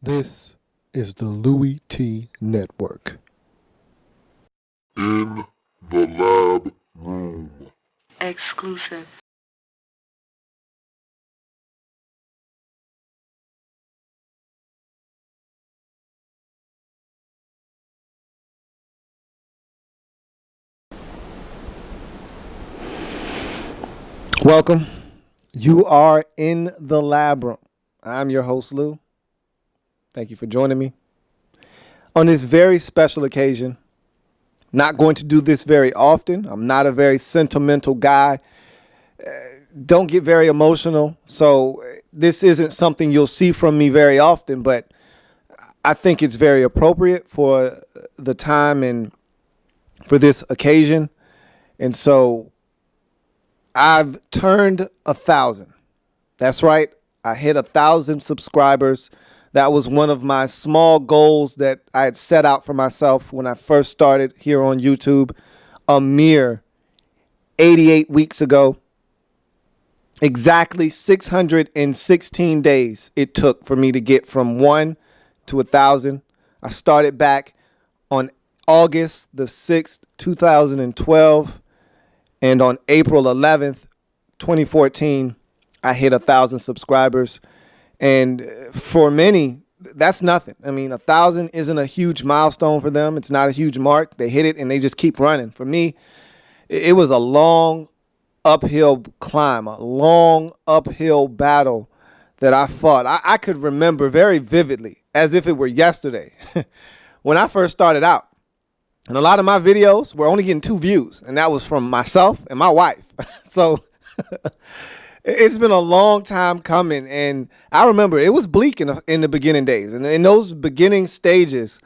This is the Louie T Network. In the lab room. Exclusive. Welcome. You are in the lab room. I'm your host, Lou. Thank you for joining me. On this very special occasion, not going to do this very often. I'm not a very sentimental guy. Don't get very emotional. So this isn't something you'll see from me very often, but I think it's very appropriate for the time and for this occasion. And so I've turned 1,000. That's right. I hit 1,000 subscribers. That was one of my small goals that I had set out for myself when I first started here on YouTube a mere 88 weeks ago. Exactly 616 days it took for me to get from 1 to 1,000. I started back on August the 6th, 2012. And on April 11th, 2014, I hit 1,000 subscribers. And for many, that's nothing. I mean, 1,000 isn't a huge milestone for them. It's not a huge mark. They hit it and they just keep running. For me, it was a long uphill climb, a long uphill battle that I fought. I could remember very vividly, as if it were yesterday, when I first started out. And a lot of my videos were only getting 2 views, and that was from myself and my wife. So it's been a long time coming, and I remember it was bleak in the beginning days. And in those beginning stages,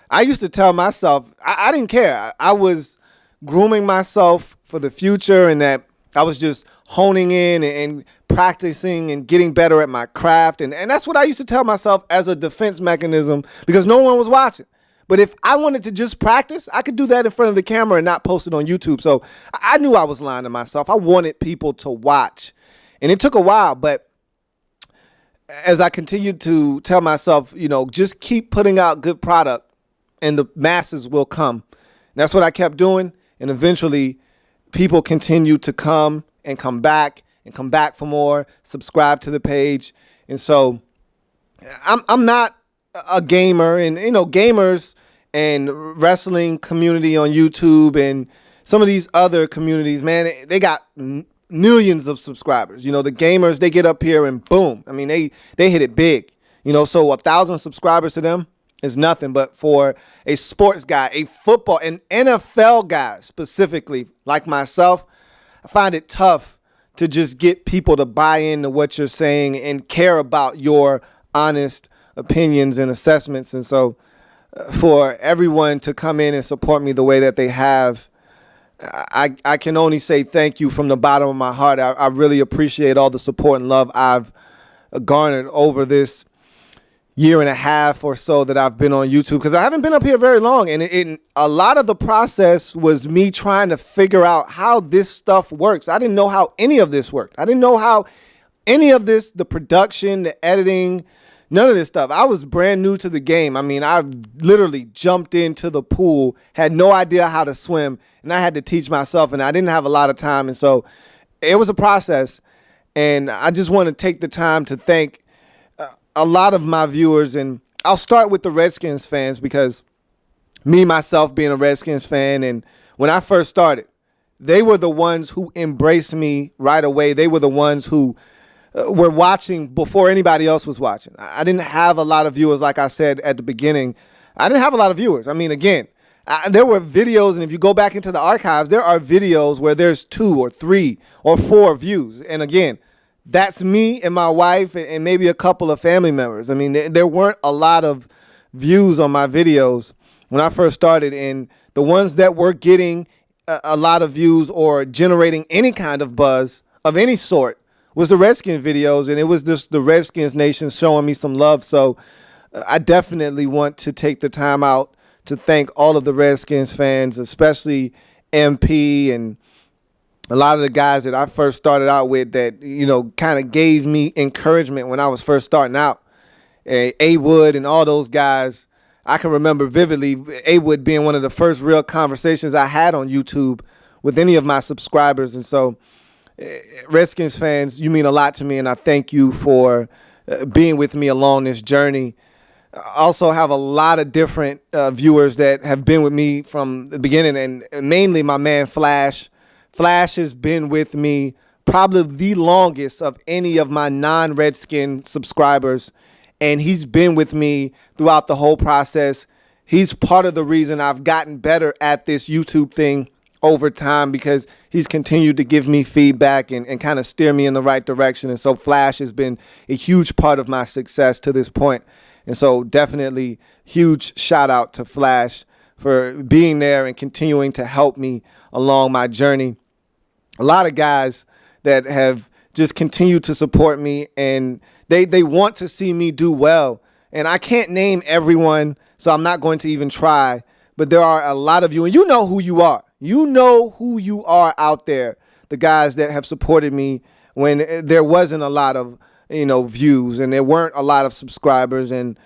I used to tell myself I didn't care. I was grooming myself for the future, and that I was just honing in and practicing and getting better at my craft. And that's what I used to tell myself as a defense mechanism, because no one was watching. But if I wanted to just practice, I could do that in front of the camera and not post it on YouTube. So I knew I was lying to myself. I wanted people to watch. And it took a while, but as I continued to tell myself, just keep putting out good product and the masses will come. And that's what I kept doing. And eventually people continued to come back for more, subscribe to the page. And so I'm not a gamer, and gamers and wrestling community on YouTube and some of these other communities, man, they got millions of subscribers. The gamers, they get up here and boom. I mean, they hit it big. So 1,000 subscribers to them is nothing. But for a sports guy, a football, an NFL guy specifically like myself, I find it tough to just get people to buy into what you're saying and care about your honest opinions and assessments. And so for everyone to come in and support me the way that they have, I can only say thank you from the bottom of my heart. I really appreciate all the support and love I've garnered over this year and a half or so that I've been on YouTube, because I haven't been up here very long. And a lot of the process was me trying to figure out how this stuff works. I didn't know how any of this worked. I didn't know how any of this, the production, the editing, none of this stuff. I was brand new to the game. I mean, I literally jumped into the pool, had no idea how to swim, and I had to teach myself, and I didn't have a lot of time. And so it was a process. And I just want to take the time to thank a lot of my viewers. And I'll start with the Redskins fans, because me, myself, being a Redskins fan, and when I first started, they were the ones who embraced me right away. They were the ones who were watching before anybody else was watching. I didn't have a lot of viewers. Like I said at the beginning, I didn't have a lot of viewers. I mean, again, there were videos, and if you go back into the archives, there are videos where there's 2 or 3 or 4 views. And again, that's me and my wife and maybe a couple of family members. I mean, there weren't a lot of views on my videos when I first started. And the ones that were getting a lot of views or generating any kind of buzz of any sort was the Redskins videos, and it was just the Redskins Nation showing me some love. So I definitely want to take the time out to thank all of the Redskins fans, especially MP and a lot of the guys that I first started out with that, kind of gave me encouragement when I was first starting out. A Wood and all those guys. I can remember vividly A Wood being one of the first real conversations I had on YouTube with any of my subscribers. And so, Redskins fans, you mean a lot to me, and I thank you for being with me along this journey. I also have a lot of different viewers that have been with me from the beginning, and mainly my man Flash. Flash has been with me probably the longest of any of my non-Redskin subscribers, and he's been with me throughout the whole process. He's part of the reason I've gotten better at this YouTube thing over time, because he's continued to give me feedback and kind of steer me in the right direction. And so Flash has been a huge part of my success to this point. And so definitely huge shout out to Flash for being there and continuing to help me along my journey. A lot of guys that have just continued to support me, and they want to see me do well. And I can't name everyone, so I'm not going to even try. But there are a lot of you, and you know who you are. You know who you are out there, the guys that have supported me when there wasn't a lot of, views, and there weren't a lot of subscribers, and,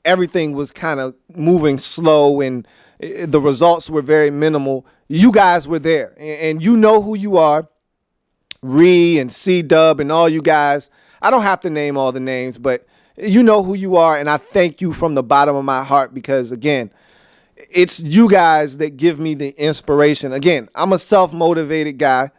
everything was kind of moving slow, and the results were very minimal. You guys were there, and you know who you are. Ree and C-Dub and all you guys. I don't have to name all the names, but you know who you are, and I thank you from the bottom of my heart, because, again, it's you guys that give me the inspiration. Again, I'm a self-motivated guy,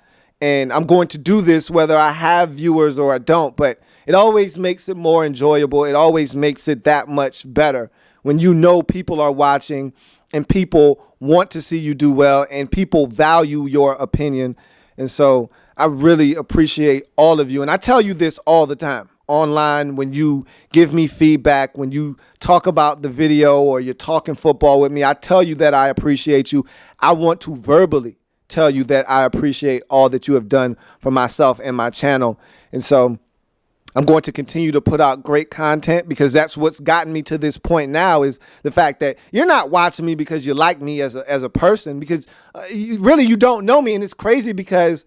and I'm going to do this whether I have viewers or I don't, but it always makes it more enjoyable. It always makes it that much better when you know people are watching and people want to see you do well and people value your opinion. And so I really appreciate all of you. And I tell you this all the time online, when you give me feedback, when you talk about the video or you're talking football with me, I tell you that I appreciate you. I want to verbally tell you that I appreciate all that you have done for myself and my channel. And so I'm going to continue to put out great content, because that's what's gotten me to this point now, is the fact that you're not watching me because you like me as a person, because you don't know me. And it's crazy, because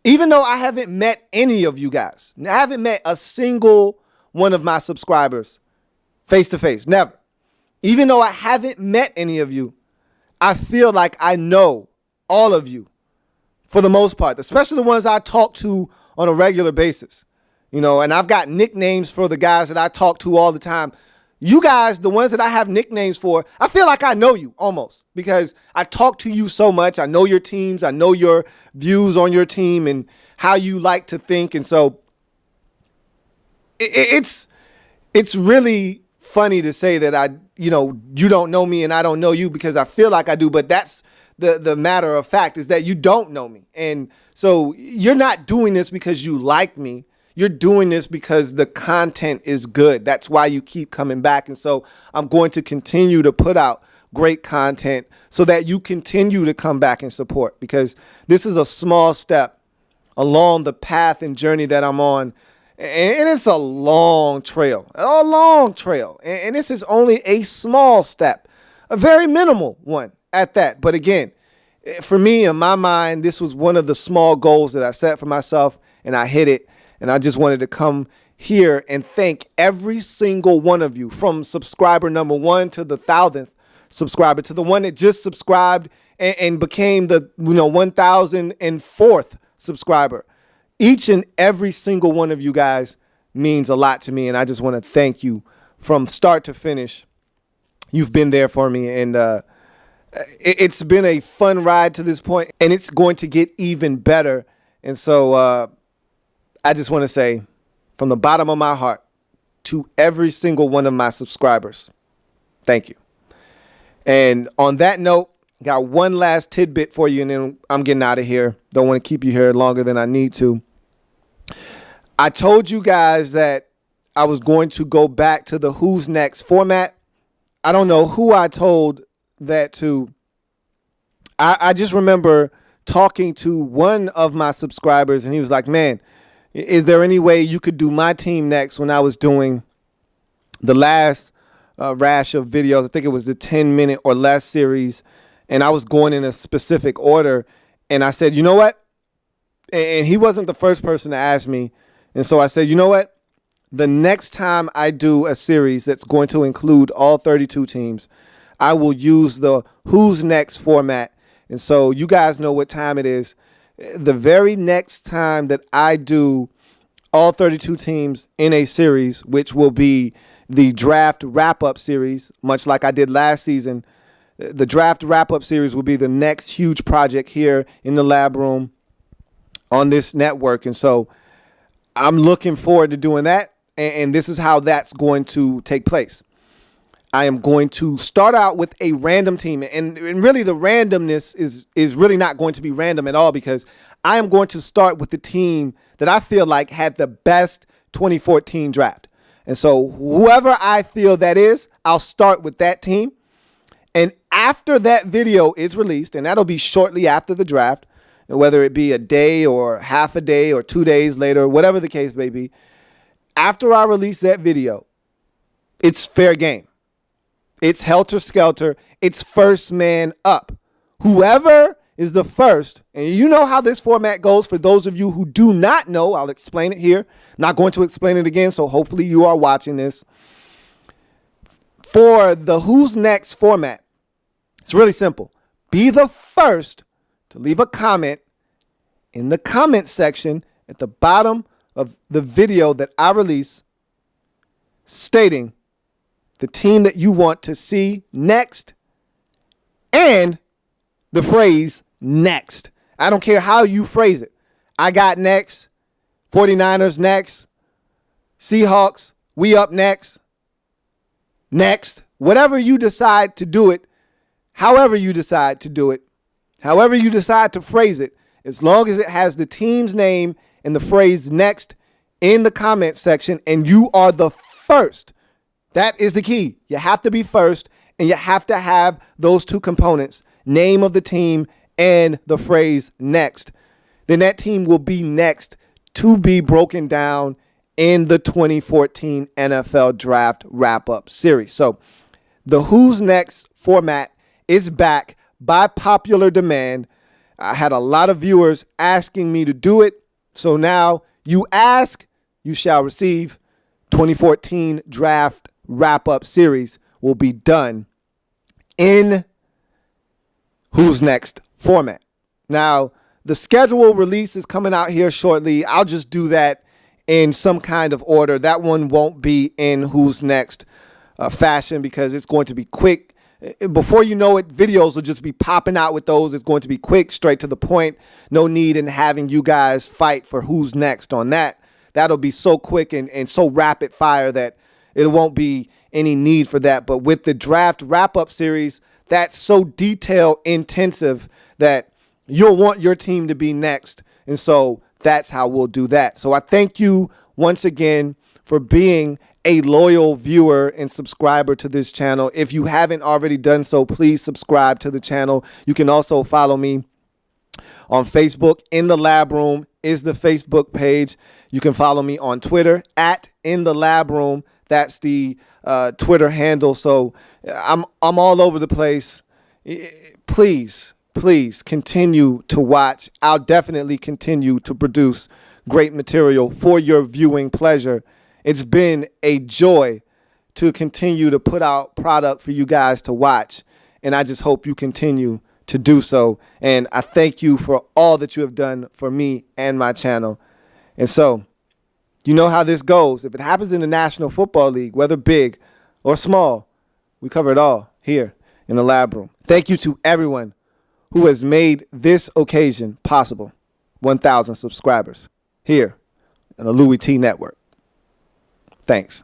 even though I haven't met any of you guys, I haven't met a single one of my subscribers face to face, never. Even though I haven't met any of you, I feel like I know all of you for the most part, especially the ones I talk to on a regular basis. And I've got nicknames for the guys that I talk to all the time. You guys, the ones that I have nicknames for, I feel like I know you almost, because I talk to you so much. I know your teams. I know your views on your team and how you like to think. And so it's really funny to say that you don't know me and I don't know you, because I feel like I do. But that's the matter of fact, is that you don't know me. And so you're not doing this because you like me. You're doing this because the content is good. That's why you keep coming back. And so I'm going to continue to put out great content so that you continue to come back and support, because this is a small step along the path and journey that I'm on. And it's a long trail, And this is only a small step, a very minimal one at that. But again, for me, in my mind, this was one of the small goals that I set for myself, and I hit it. And I just wanted to come here and thank every single one of you, from subscriber number 1 to the 1,000th subscriber, to the one that just subscribed and became the 1,004th subscriber. Each and every single one of you guys means a lot to me, and I just want to thank you from start to finish. You've been there for me, and it's been a fun ride to this point, and it's going to get even better. And so I just want to say, from the bottom of my heart, to every single one of my subscribers, thank you. And on that note, got one last tidbit for you, and then I'm getting out of here. Don't want to keep you here longer than I need to. I told you guys that I was going to go back to the Who's Next format. I don't know who I told that to. I just remember talking to one of my subscribers, and he was like, man, is there any way you could do my team next? When I was doing the last rash of videos, I think it was the 10-minute or less series, and I was going in a specific order, and I said, you know what? And he wasn't the first person to ask me, and so I said, you know what? the next time I do a series that's going to include all 32 teams, I will use the Who's Next format. And so you guys know what time it is. The very next time that I do all 32 teams in a series, which will be the draft wrap-up series, much like I did last season, the draft wrap-up series will be the next huge project here in the lab room on this network. And so I'm looking forward to doing that. And this is how that's going to take place. I am going to start out with a random team. And really the randomness is really not going to be random at all, because I am going to start with the team that I feel like had the best 2014 draft. And so whoever I feel that is, I'll start with that team. And after that video is released, and that'll be shortly after the draft, whether it be a day or half a day or 2 days later, whatever the case may be, after I release that video, it's fair game. It's helter-skelter. It's first man up. Whoever is the first, and you know how this format goes. For those of you who do not know, I'll explain it here. Not going to explain it again, so hopefully you are watching this. For the Who's Next format, it's really simple. Be the first to leave a comment in the comment section at the bottom of the video that I release, stating the team that you want to see next and the phrase next. I don't care how you phrase it. I got next, 49ers next, Seahawks, we up next, whatever you decide to do it, however you decide to do it, however you decide to phrase it, as long as it has the team's name and the phrase next in the comment section, and you are the first. That is the key. You have to be first, and you have to have those two components, name of the team and the phrase next. Then that team will be next to be broken down in the 2014 NFL Draft Wrap-Up Series. So the Who's Next format is back by popular demand. I had a lot of viewers asking me to do it. So now you ask, you shall receive. 2014 Draft Wrap-Up Series will be done in Who's Next format. Now, the schedule release is coming out here shortly. I'll just do that in some kind of order. That one won't be in Who's Next fashion, because it's going to be quick. Before you know it, videos will just be popping out with those. It's going to be quick, straight to the point. No need in having you guys fight for who's next on that. That'll be so quick and so rapid fire that it won't be any need for that. But with the draft wrap-up series, that's so detail intensive that you'll want your team to be next. And so that's how we'll do that. So I thank you once again for being a loyal viewer and subscriber to this channel. If you haven't already done so, please subscribe to the channel. You can also follow me on Facebook. In the Lab Room is the Facebook page. You can follow me on Twitter at In the Lab Room. That's the Twitter handle. So I'm all over the place. Please continue to watch. I'll definitely continue to produce great material for your viewing pleasure. It's been a joy to continue to put out product for you guys to watch, and I just hope you continue to do so. And I thank you for all that you have done for me and my channel. And so, you know how this goes. If it happens in the National Football League, whether big or small, we cover it all here in the Lab Room. Thank you to everyone who has made this occasion possible. 1,000 subscribers here on the Louie T Network. Thanks.